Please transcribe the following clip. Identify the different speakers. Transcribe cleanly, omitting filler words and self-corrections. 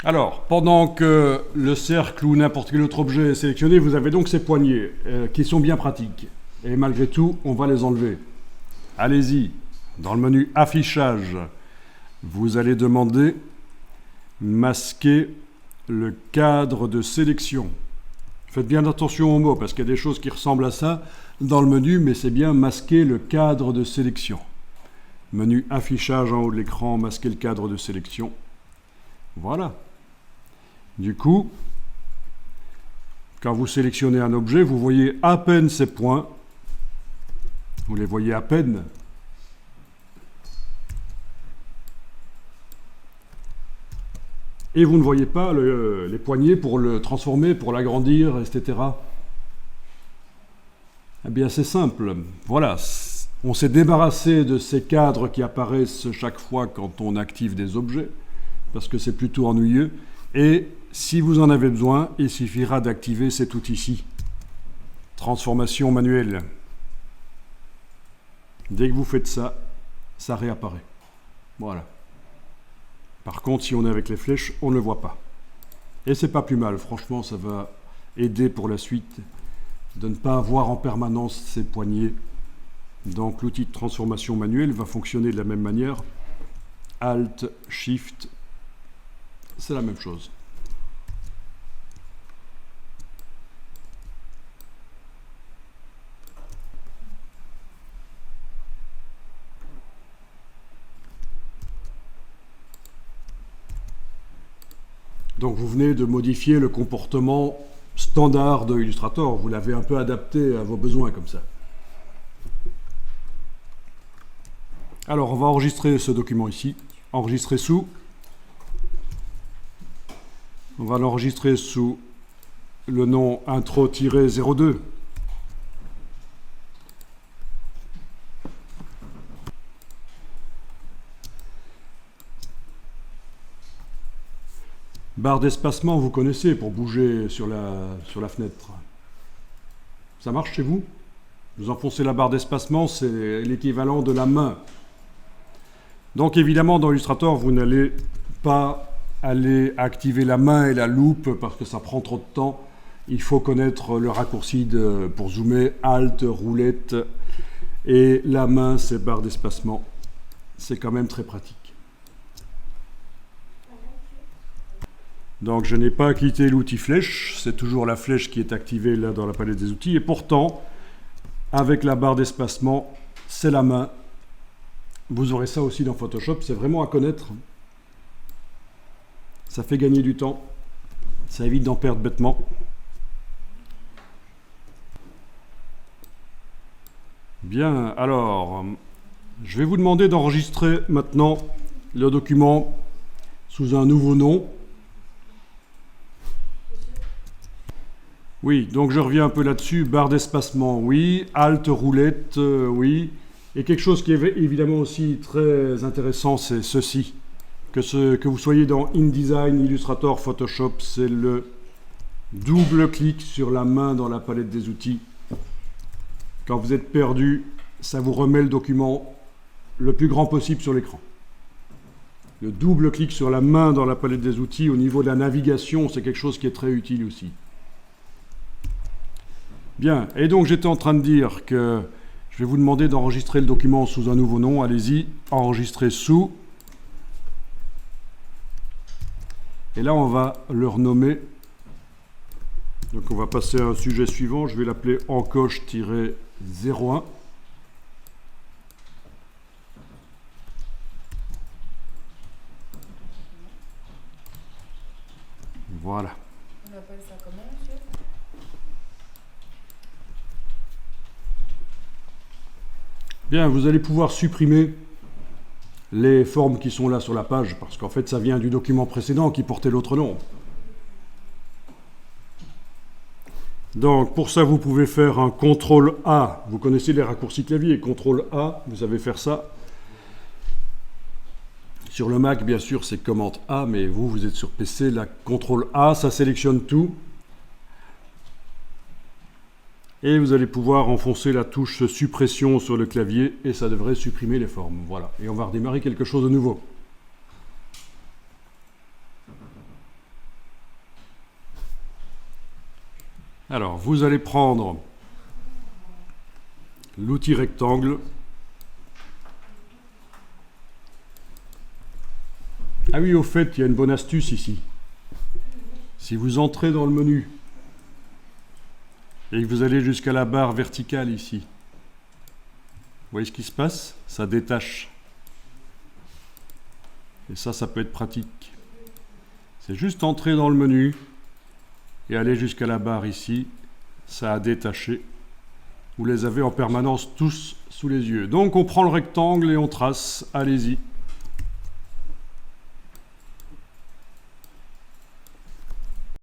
Speaker 1: Alors, pendant que le cercle ou n'importe quel autre objet est sélectionné, vous avez donc ces poignées qui sont bien pratiques. Et malgré tout, on va les enlever. Allez-y, dans le menu affichage, vous allez demander masquer le cadre de sélection. Faites bien attention aux mots parce qu'il y a des choses qui ressemblent à ça dans le menu, mais c'est bien masquer le cadre de sélection. Menu affichage en haut de l'écran, masquer le cadre de sélection. Voilà. Du coup, quand vous sélectionnez un objet, vous voyez à peine ces points. Vous les voyez à peine. Et vous ne voyez pas les poignées pour le transformer, pour l'agrandir, etc. Eh bien, c'est simple. Voilà. On s'est débarrassé de ces cadres qui apparaissent chaque fois quand on active des objets, parce que c'est plutôt ennuyeux. Et si vous en avez besoin, il suffira d'activer cet outil-ci. Transformation manuelle. Dès que vous faites ça, ça réapparaît. Voilà. Par contre, si on est avec les flèches, on ne le voit pas. Et c'est pas plus mal. Franchement, ça va aider pour la suite de ne pas avoir en permanence ces poignées. Donc l'outil de transformation manuelle va fonctionner de la même manière. Alt, Shift, c'est la même chose. Donc vous venez de modifier le comportement standard de Illustrator. Vous l'avez un peu adapté à vos besoins comme ça. Alors on va enregistrer ce document ici. Enregistrer sous. On va l'enregistrer sous le nom intro-02. Barre d'espacement, vous connaissez pour bouger sur la fenêtre. Ça marche chez vous? Vous enfoncez la barre d'espacement, c'est l'équivalent de la main. Donc évidemment, dans Illustrator, vous n'allez pas aller activer la main et la loupe parce que ça prend trop de temps. Il faut connaître le raccourci pour zoomer, Alt, roulette, et la main, c'est barre d'espacement. C'est quand même très pratique. Donc je n'ai pas quitté l'outil flèche, c'est toujours la flèche qui est activée là dans la palette des outils, et pourtant, avec la barre d'espacement, c'est la main. Vous aurez ça aussi dans Photoshop, c'est vraiment à connaître. Ça fait gagner du temps, ça évite d'en perdre bêtement. Bien, alors, je vais vous demander d'enregistrer maintenant le document sous un nouveau nom. Oui, donc je reviens un peu là-dessus, barre d'espacement, oui, Alt, roulette, oui. Et quelque chose qui est évidemment aussi très intéressant, c'est ceci. Que vous soyez dans InDesign, Illustrator, Photoshop, c'est le double clic sur la main dans la palette des outils. Quand vous êtes perdu, ça vous remet le document le plus grand possible sur l'écran. Le double clic sur la main dans la palette des outils au niveau de la navigation, c'est quelque chose qui est très utile aussi. Bien, et donc j'étais en train de dire que je vais vous demander d'enregistrer le document sous un nouveau nom. Allez-y, enregistrer sous. Et là, on va le renommer. Donc on va passer à un sujet suivant. Je vais l'appeler encoche-01. Voilà.
Speaker 2: On appelle ça comment, monsieur?
Speaker 1: Bien, vous allez pouvoir supprimer les formes qui sont là sur la page, parce qu'en fait, ça vient du document précédent qui portait l'autre nom. Donc, pour ça, vous pouvez faire un CTRL-A. Vous connaissez les raccourcis clavier, CTRL-A, vous savez faire ça. Sur le Mac, bien sûr, c'est Command A, mais vous êtes sur PC, la CTRL-A, ça sélectionne tout. Et vous allez pouvoir enfoncer la touche suppression sur le clavier et ça devrait supprimer les formes. Voilà. Et on va redémarrer quelque chose de nouveau. Alors, vous allez prendre l'outil rectangle. Ah oui, au fait, il y a une bonne astuce ici. Si vous entrez dans le menu et que vous allez jusqu'à la barre verticale ici, vous voyez ce qui se passe? Ça détache. Et ça peut être pratique. C'est juste entrer dans le menu et aller jusqu'à la barre ici. Ça a détaché. Vous les avez en permanence tous sous les yeux. Donc on prend le rectangle et on trace. Allez-y.